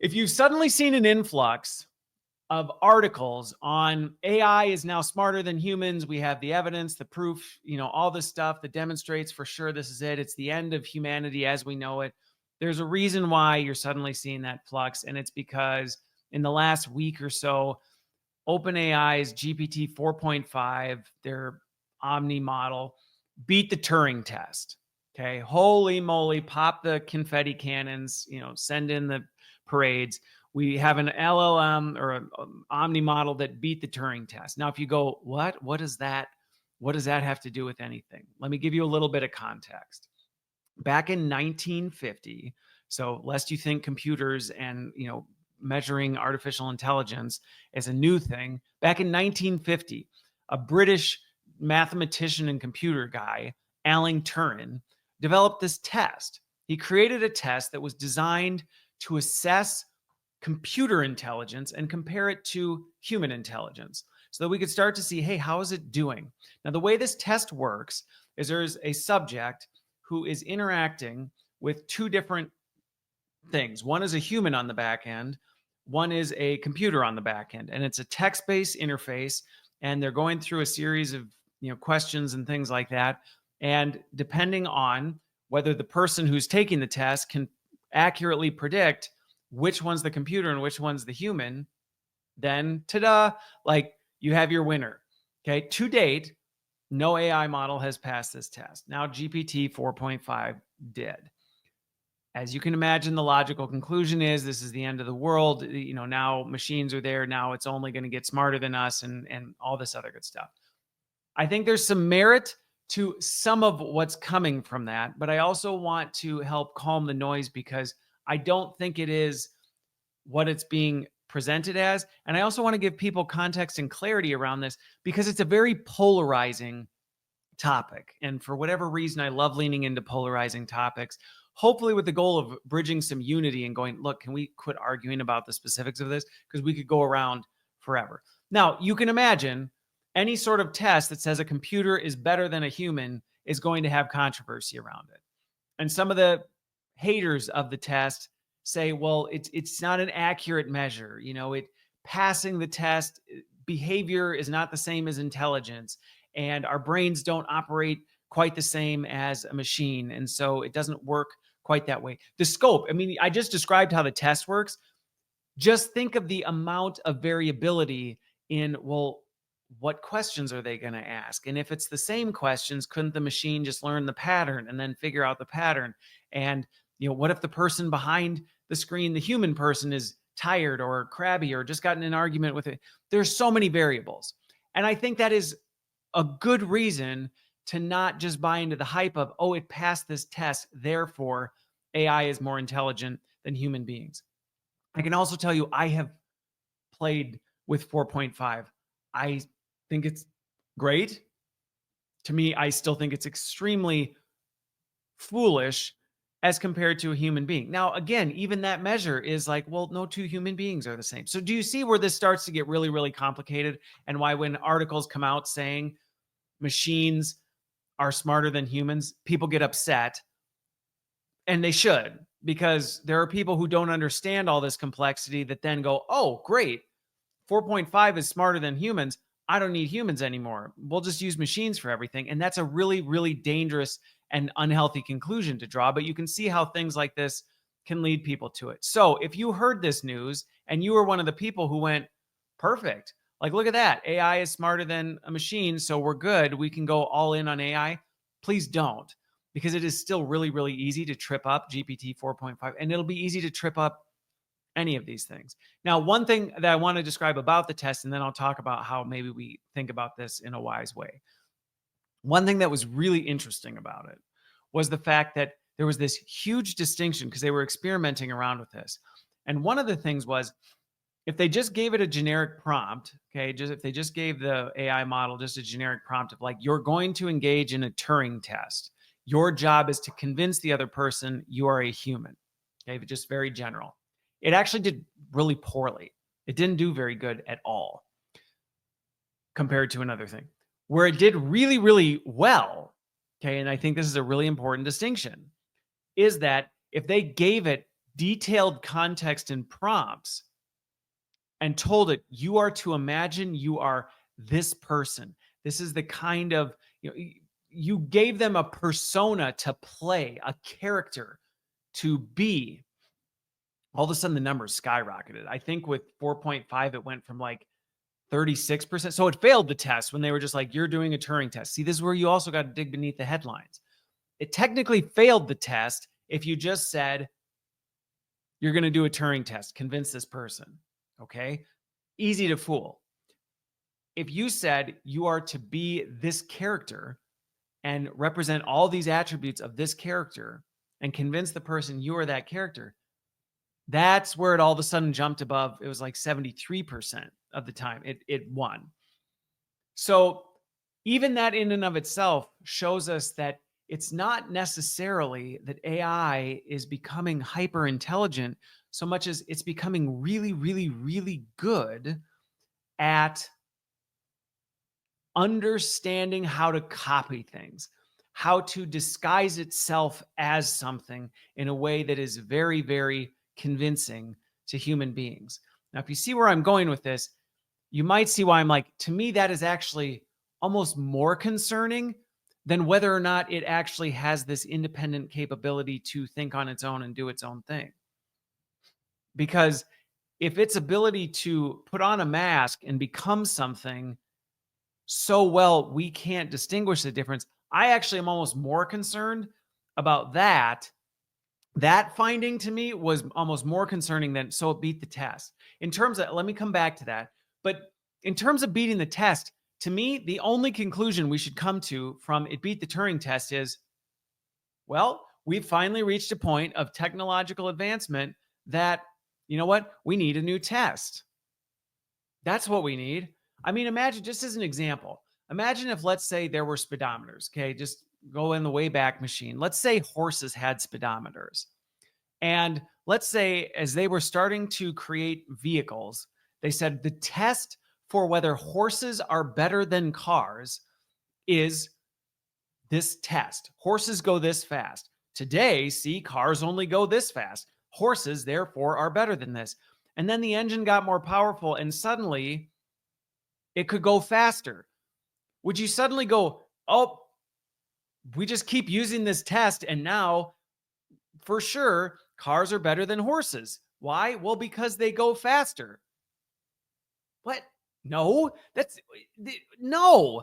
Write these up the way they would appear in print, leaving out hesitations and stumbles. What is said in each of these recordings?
If you've suddenly seen an influx of articles on AI is now smarter than humans, we have the evidence, the proof, all this stuff that demonstrates for sure this is it. It's the end of humanity as we know it. There's a reason why you're suddenly seeing that flux, and it's because in the last week or so, OpenAI's GPT-4.5, their Omni model, beat the Turing test. Okay, holy moly, pop the confetti cannons, send in the parades. We have an LLM or an Omni model that beat the Turing test. Now, if you go, what does that have to do with anything? Let me give you a little bit of context. Back in 1950, so lest you think computers and, measuring artificial intelligence is a new thing. Back in 1950, a British mathematician and computer guy, Alan Turing, developed this test. He created a test that was designed to assess computer intelligence and compare it to human intelligence so that we could start to see, hey, how is it doing? Now, the way this test works is there's a subject who is interacting with two different things. One is a human on the back end, one is a computer on the back end, and it's a text-based interface, and they're going through a series of questions and things like that. And depending on whether the person who's taking the test can accurately predict which one's the computer and which one's the human, then ta-da, like you have your winner. Okay, to date, no AI model has passed this test. Now GPT 4.5 did. As you can imagine, the logical conclusion is this is the end of the world. Now machines are there. Now it's only going to get smarter than us and all this other good stuff. I think there's some merit to some of what's coming from that, but I also want to help calm the noise because I don't think it is what it's being presented as. And I also want to give people context and clarity around this because it's a very polarizing topic. And for whatever reason, I love leaning into polarizing topics, hopefully with the goal of bridging some unity and going, look, can we quit arguing about the specifics of this? Because we could go around forever. Now, you can imagine any sort of test that says a computer is better than a human is going to have controversy around it. And some of the haters of the test say, well, it's not an accurate measure. Passing the test, behavior is not the same as intelligence, and our brains don't operate quite the same as a machine, and so it doesn't work quite that way. The scope, I just described how the test works. Just think of the amount of variability in, well, what questions are they going to ask? And if it's the same questions, couldn't the machine just learn the pattern and then figure out the pattern? And, what if the person behind the screen, the human person, is tired or crabby or just gotten in an argument with it? There's so many variables. And I think that is a good reason to not just buy into the hype of, oh, it passed this test, therefore AI is more intelligent than human beings. I can also tell you, I have played with 4.5. I think it's great. To me, I still think it's extremely foolish as compared to a human being. Now, again, even that measure is like, well, no two human beings are the same. So do you see where this starts to get really, really complicated, and why when articles come out saying machines are smarter than humans, people get upset? And they should, because there are people who don't understand all this complexity that then go, oh, great, 4.5 is smarter than humans. I don't need humans anymore. We'll just use machines for everything. And that's a really, really dangerous and unhealthy conclusion to draw. But you can see how things like this can lead people to it. So if you heard this news and you were one of the people who went, perfect, like, look at that, AI is smarter than a machine, so we're good, we can go all in on AI, please don't. Because it is still really, really easy to trip up GPT 4.5, and it'll be easy to trip up any of these things. Now, one thing that I want to describe about the test, and then I'll talk about how maybe we think about this in a wise way. One thing that was really interesting about it was the fact that there was this huge distinction because they were experimenting around with this. And one of the things was, if they just gave it a generic prompt, okay, if they just gave the AI model just a generic prompt of like, you're going to engage in a Turing test. Your job is to convince the other person you are a human. Okay, but just very general. It actually did really poorly. It didn't do very good at all compared to another thing. Where it did really, really well, okay, and I think this is a really important distinction, is that if they gave it detailed context and prompts and told it, you are to imagine you are this person. This is the kind of, you gave them a persona to play, a character to be. All of a sudden the numbers skyrocketed. I think with 4.5, it went from like 36%. So it failed the test when they were just like, you're doing a Turing test. See, this is where you also got to dig beneath the headlines. It technically failed the test if you just said, you're going to do a Turing test, convince this person. Okay. Easy to fool. If you said you are to be this character and represent all these attributes of this character and convince the person you are that character, that's where it all of a sudden jumped above. It was like 73% of the time it won. So even that in and of itself shows us that it's not necessarily that AI is becoming hyper intelligent so much as it's becoming really, really, really good at understanding how to copy things, how to disguise itself as something in a way that is very, very convincing to human beings. Now, if you see where I'm going with this, you might see why I'm like, to me, that is actually almost more concerning than whether or not it actually has this independent capability to think on its own and do its own thing. Because if its ability to put on a mask and become something so well we can't distinguish the difference, I actually am almost more concerned about that. That finding to me was almost more concerning than so it beat the test. In terms of, let me come back to that. But in terms of beating the test, to me, the only conclusion we should come to from it beat the Turing test is, well, we've finally reached a point of technological advancement that, you know what, we need a new test. That's what we need. I mean, imagine, just as an example, imagine if, let's say, there were speedometers. Okay, just go in the Wayback Machine. Let's say horses had speedometers. And let's say as they were starting to create vehicles, they said the test for whether horses are better than cars is this test. Horses go this fast. Today, see, cars only go this fast. Horses, therefore, are better than this. And then the engine got more powerful and suddenly it could go faster. Would you suddenly go, oh, we just keep using this test and now for sure cars are better than horses? Why? Well, because they go faster. What? No, no.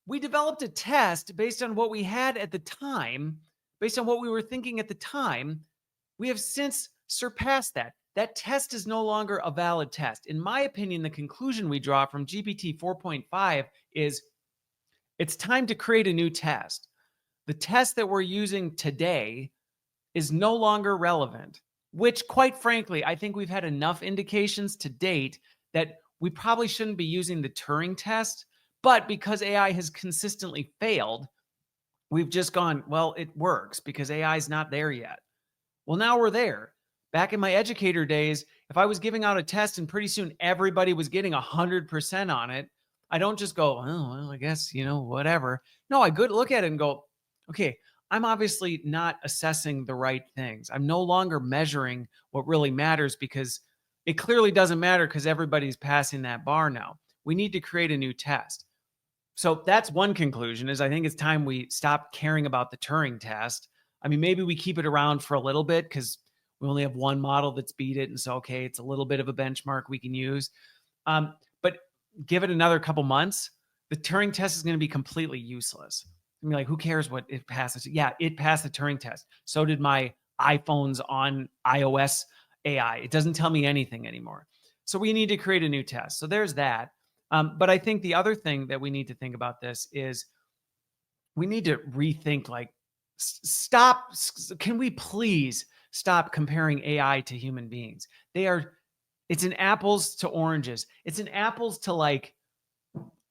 We developed a test based on what we had at the time, based on what we were thinking at the time. We have since surpassed that. That test is no longer a valid test. In my opinion, the conclusion we draw from GPT 4.5 is it's time to create a new test. The test that we're using today is no longer relevant, which, quite frankly, I think we've had enough indications to date that we probably shouldn't be using the Turing test. But because AI has consistently failed, we've just gone, well, it works because AI is not there yet. Well, now we're there. Back in my educator days, if I was giving out a test and pretty soon everybody was getting 100% on it, I don't just go, oh, well, I guess, whatever. No, I go look at it and go, okay, I'm obviously not assessing the right things. I'm no longer measuring what really matters because it clearly doesn't matter because everybody's passing that bar now. We need to create a new test. So that's one conclusion, is I think it's time we stop caring about the Turing test. I mean, maybe we keep it around for a little bit because we only have one model that's beat it. And so, okay, it's a little bit of a benchmark we can use. But give it another couple months, the Turing test is going to be completely useless. I mean, like, who cares what it passes? Yeah, it passed the Turing test. So did my iPhones on iOS AI. It doesn't tell me anything anymore. So we need to create a new test. So there's that. But I think the other thing that we need to think about this is we need to rethink, like, stop. Can we please stop comparing AI to human beings? It's an apples to oranges. It's an apples to, like,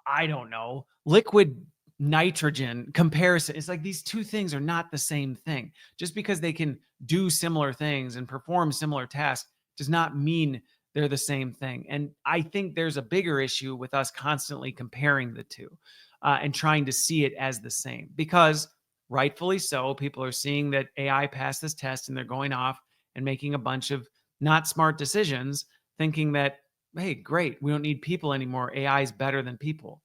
I don't know, liquid nitrogen comparison. It's like these two things are not the same thing. Just because they can do similar things and perform similar tasks does not mean they're the same thing. And I think there's a bigger issue with us constantly comparing the two and trying to see it as the same, because rightfully so, people are seeing that AI passed this test and they're going off and making a bunch of not smart decisions, thinking that, hey, great, we don't need people anymore. AI is better than people.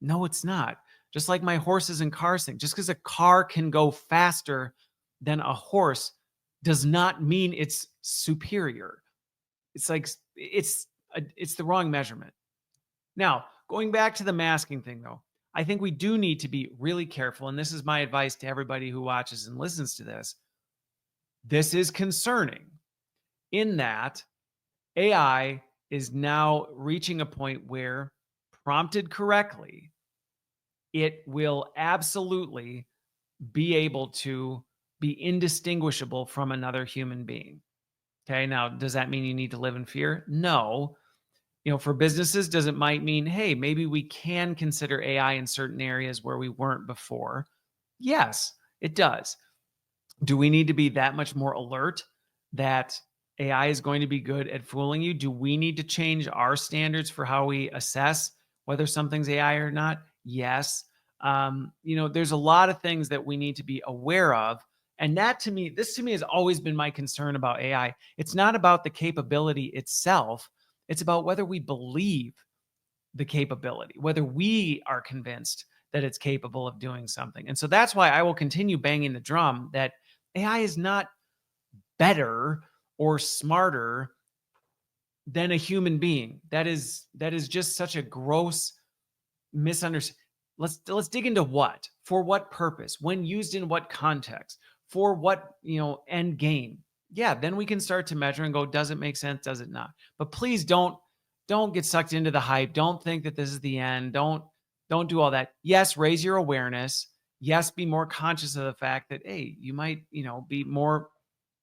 No, it's not. Just like my horses and cars thing, just because a car can go faster than a horse does not mean it's superior. It's like it's the wrong measurement. Now, going back to the masking thing though, I think we do need to be really careful, and this is my advice to everybody who watches and listens to this. This is concerning in that AI is now reaching a point where, prompted correctly, it will absolutely be able to be indistinguishable from another human being. Okay. Now, does that mean you need to live in fear? No. For businesses, does it might mean, hey, maybe we can consider AI in certain areas where we weren't before? Yes, it does. Do we need to be that much more alert that AI is going to be good at fooling you? Do we need to change our standards for how we assess whether something's AI or not? Yes. There's a lot of things that we need to be aware of. And this to me has always been my concern about AI. It's not about the capability itself. It's about whether we believe the capability, whether we are convinced that it's capable of doing something. And so that's why I will continue banging the drum that AI is not better or smarter than a human being. That is just such a gross misunderstanding. Let's dig into what, for what purpose, when used in what context, for what end game. Yeah, then we can start to measure and go, does it make sense? Does it not? But please don't get sucked into the hype. Don't think that this is the end. Don't do all that. Yes, raise your awareness. Yes, be more conscious of the fact that, hey, you might be more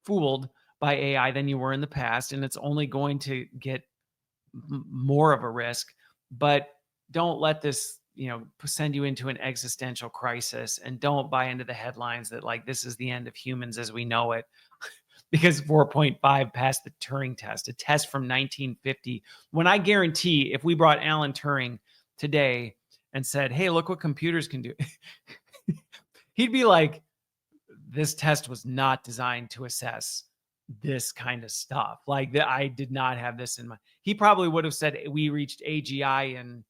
fooled by AI than you were in the past, and it's only going to get more of a risk. But don't let this send you into an existential crisis, and don't buy into the headlines that like this is the end of humans as we know it. Because 4.5 passed the Turing test, a test from 1950. When I guarantee if we brought Alan Turing today and said, hey, look what computers can do, he'd be like, this test was not designed to assess this kind of stuff. Like I did not have this in mind. He probably would have said we reached AGI in,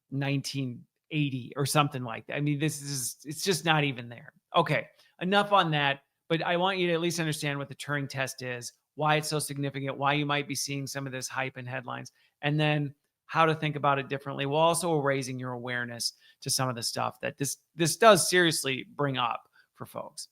1980 or something like that. I mean, it's just not even there. Okay, enough on that. But I want you to at least understand what the Turing test is, why it's so significant, why you might be seeing some of this hype in headlines, and then how to think about it differently, while also raising your awareness to some of the stuff that this does seriously bring up for folks.